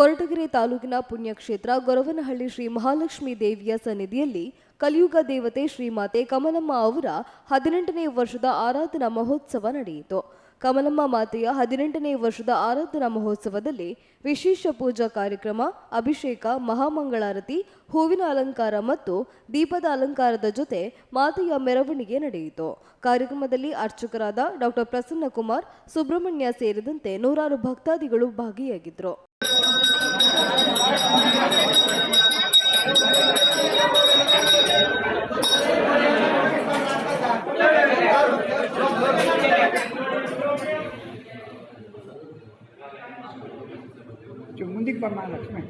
ಕೊರಟಗೆರೆ ತಾಲೂಕಿನ ಪುಣ್ಯಕ್ಷೇತ್ರ ಗೊರವನಹಳ್ಳಿ ಶ್ರೀ ಮಹಾಲಕ್ಷ್ಮೀ ದೇವಿಯ ಸನ್ನಿಧಿಯಲ್ಲಿ ಕಲಿಯುಗ ದೇವತೆ ಶ್ರೀಮಾತೆ ಕಮಲಮ್ಮ ಅವರ 18ನೇ ವರ್ಷದ ಆರಾಧನಾ ಮಹೋತ್ಸವ ನಡೆಯಿತು. ಕಮಲಮ್ಮ ಮಾತೆಯ 18ನೇ ವರ್ಷದ ಆರಾಧನಾ ಮಹೋತ್ಸವದಲ್ಲಿ ವಿಶೇಷ ಪೂಜಾ ಕಾರ್ಯಕ್ರಮ, ಅಭಿಷೇಕ, ಮಹಾಮಂಗಳಾರತಿ, ಹೂವಿನ ಅಲಂಕಾರ ಮತ್ತು ದೀಪದ ಅಲಂಕಾರದ ಜೊತೆ ಮಾತೆಯ ಮೆರವಣಿಗೆ ನಡೆಯಿತು. ಕಾರ್ಯಕ್ರಮದಲ್ಲಿ ಅರ್ಚಕರಾದ ಡಾಕ್ಟರ್ ಪ್ರಸನ್ನಕುಮಾರ್, ಸುಬ್ರಹ್ಮಣ್ಯ ಸೇರಿದಂತೆ ನೂರಾರು ಭಕ್ತಾದಿಗಳು ಭಾಗಿಯಾಗಿದ್ದರು. ಮುಂದಕ್ಕೆ ಬಮ್ಮ ಲಕ್ಷ್ಮಿ.